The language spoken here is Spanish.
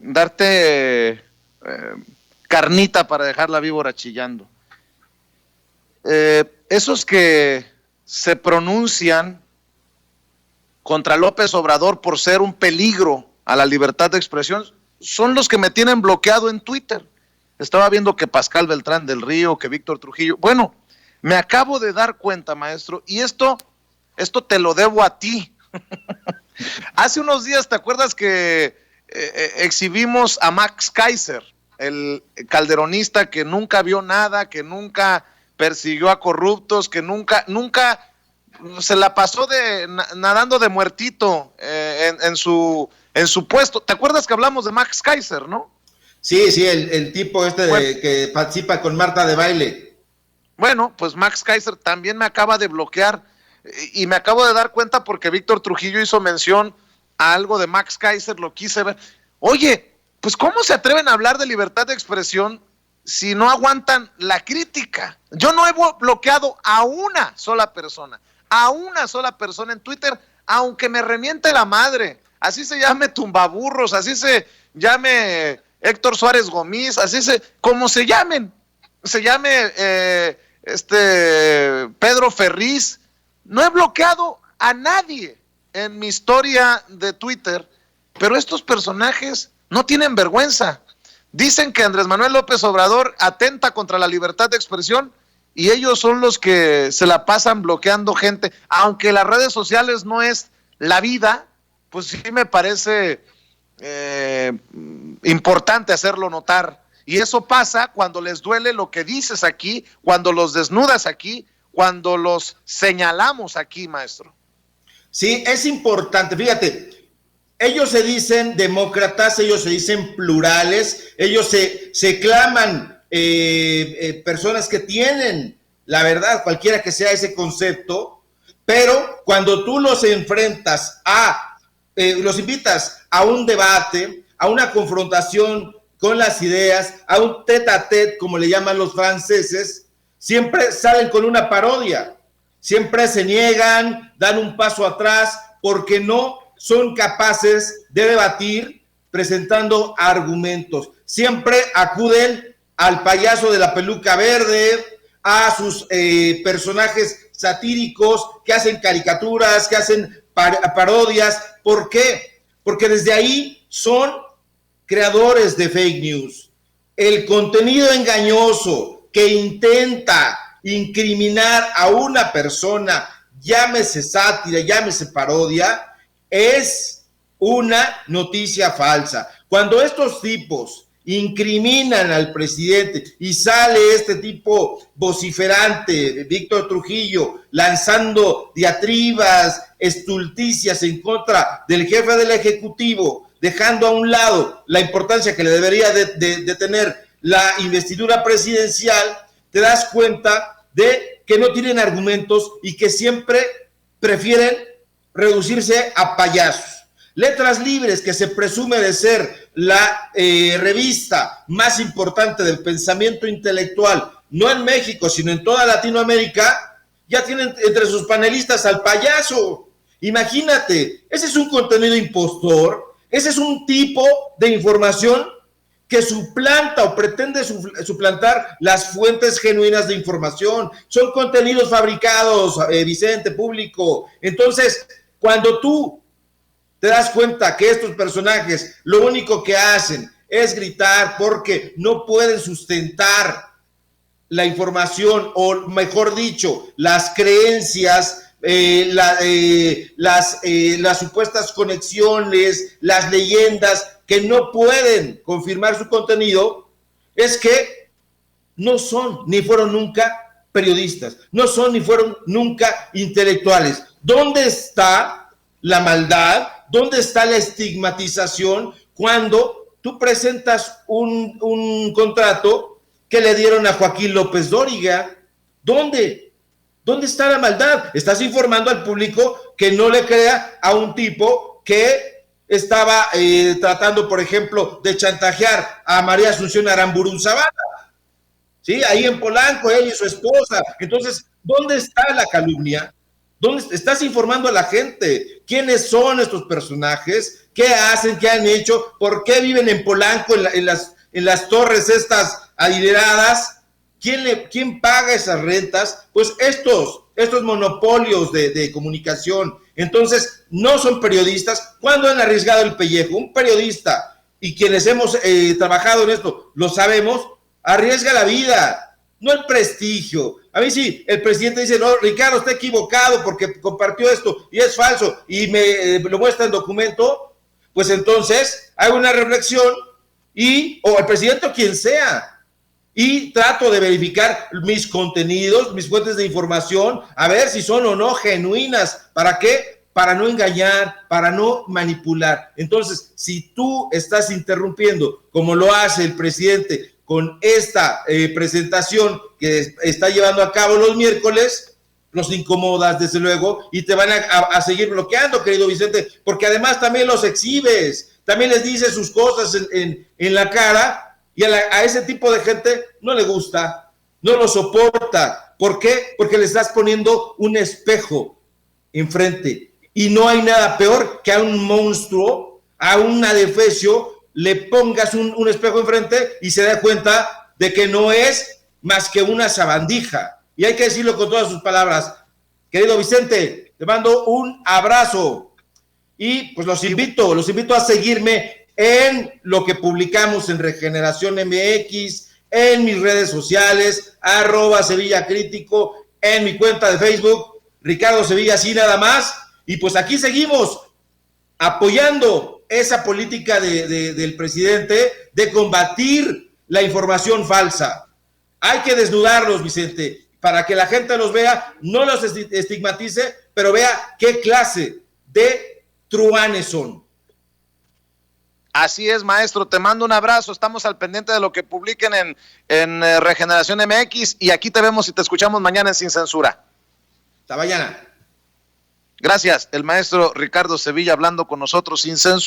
darte carnita para dejar la víbora chillando. Esos que se pronuncian contra López Obrador por ser un peligro a la libertad de expresión son los que me tienen bloqueado en Twitter. Estaba viendo que Pascal Beltrán del Río, que Víctor Trujillo. Bueno, me acabo de dar cuenta, maestro, y esto te lo debo a ti. Hace unos días, ¿te acuerdas que exhibimos a Max Kaiser, el calderonista que nunca vio nada, que nunca persiguió a corruptos, que nunca se la pasó nadando de muertito en su puesto? ¿Te acuerdas que hablamos de Max Kaiser, no? Sí, el tipo que participa con Marta de Baile. Bueno, pues Max Kaiser también me acaba de bloquear y me acabo de dar cuenta porque Víctor Trujillo hizo mención a algo de Max Kaiser, lo quise ver. Oye, pues ¿cómo se atreven a hablar de libertad de expresión si no aguantan la crítica? Yo no he bloqueado a una sola persona en Twitter, aunque me remiente la madre, así se llame Tumbaburros, así se llame Héctor Suárez Gómez, como se llame Pedro Ferriz. No he bloqueado a nadie en mi historia de Twitter, pero estos personajes no tienen vergüenza. Dicen que Andrés Manuel López Obrador atenta contra la libertad de expresión y ellos son los que se la pasan bloqueando gente. Aunque las redes sociales no es la vida, pues sí me parece importante hacerlo notar. Y eso pasa cuando les duele lo que dices aquí, cuando los desnudas aquí, cuando los señalamos aquí, maestro. Sí, es importante. Fíjate, ellos se dicen demócratas, ellos se dicen plurales, ellos se claman personas que tienen la verdad, cualquiera que sea ese concepto, pero cuando tú los enfrentas los invitas a un debate, a una confrontación con las ideas, a un tête-à-tête, como le llaman los franceses, siempre salen con una parodia, siempre se niegan, dan un paso atrás, porque no son capaces de debatir presentando argumentos. Siempre acuden al payaso de la peluca verde, a sus personajes satíricos que hacen caricaturas, que hacen parodias. ¿Por qué? Porque desde ahí son creadores de fake news. El contenido engañoso que intenta incriminar a una persona, llámese sátira, llámese parodia, es una noticia falsa. Cuando estos tipos incriminan al presidente y sale este tipo vociferante, Víctor Trujillo, lanzando diatribas estulticias en contra del jefe del Ejecutivo, dejando a un lado la importancia que le debería de tener la investidura presidencial, te das cuenta de que no tienen argumentos y que siempre prefieren reducirse a payasos. Letras Libres, que se presume de ser la revista más importante del pensamiento intelectual, no en México, sino en toda Latinoamérica, ya tienen entre sus panelistas al payaso. Imagínate, ese es un contenido impostor, ese es un tipo de información que suplanta o pretende suplantar las fuentes genuinas de información. Son contenidos fabricados, Vicente, público. Entonces, cuando tú te das cuenta que estos personajes lo único que hacen es gritar porque no pueden sustentar la información, o mejor dicho, las creencias, las supuestas conexiones, las leyendas que no pueden confirmar su contenido, es que no son ni fueron nunca periodistas, no son ni fueron nunca intelectuales. ¿Dónde está la maldad? ¿Dónde está la estigmatización cuando tú presentas un contrato que le dieron a Joaquín López Dóriga? ¿Dónde está la maldad? Estás informando al público que no le crea a un tipo que estaba tratando, por ejemplo, de chantajear a María Asunción Aramburú Zavala, ¿sí? Ahí en Polanco, él y su esposa. Entonces, ¿dónde está la calumnia? ¿Dónde estás informando a la gente? ¿Quiénes son estos personajes? qué hacen, qué han hecho, por qué viven en Polanco, en las torres estas adineradas. ¿Quién paga esas rentas? Pues estos monopolios de comunicación. Entonces, no son periodistas. ¿Cuándo han arriesgado el pellejo? Un periodista, y quienes hemos trabajado en esto, lo sabemos, arriesga la vida, no el prestigio. A mí sí, el presidente dice, no, Ricardo está equivocado porque compartió esto y es falso, y me lo muestra en documento, pues entonces hago una reflexión o el presidente o quien sea, y trato de verificar mis contenidos, mis fuentes de información, a ver si son o no genuinas. ¿Para qué? Para no engañar, para no manipular. Entonces, si tú estás interrumpiendo, como lo hace el presidente con esta presentación que está llevando a cabo los miércoles, los incomodas, desde luego, y te van a seguir bloqueando, querido Vicente, porque además también los exhibes, también les dices sus cosas en la cara. Y a ese tipo de gente no le gusta, no lo soporta. ¿Por qué? Porque le estás poniendo un espejo enfrente. Y no hay nada peor que a un monstruo, a un adefesio, le pongas un espejo enfrente y se da cuenta de que no es más que una sabandija. Y hay que decirlo con todas sus palabras. Querido Vicente, te mando un abrazo. Y pues los invito a seguirme en lo que publicamos en Regeneración MX, en mis redes sociales, @SevillaCrítico, en mi cuenta de Facebook, Ricardo Sevilla, así nada más. Y pues aquí seguimos apoyando esa política del presidente de combatir la información falsa. Hay que desnudarlos, Vicente, para que la gente los vea, no los estigmatice, pero vea qué clase de truanes son. Así es, maestro, te mando un abrazo, estamos al pendiente de lo que publiquen en Regeneración MX, y aquí te vemos y te escuchamos mañana en Sin Censura. Hasta mañana. Gracias, el maestro Ricardo Sevilla hablando con nosotros sin censura.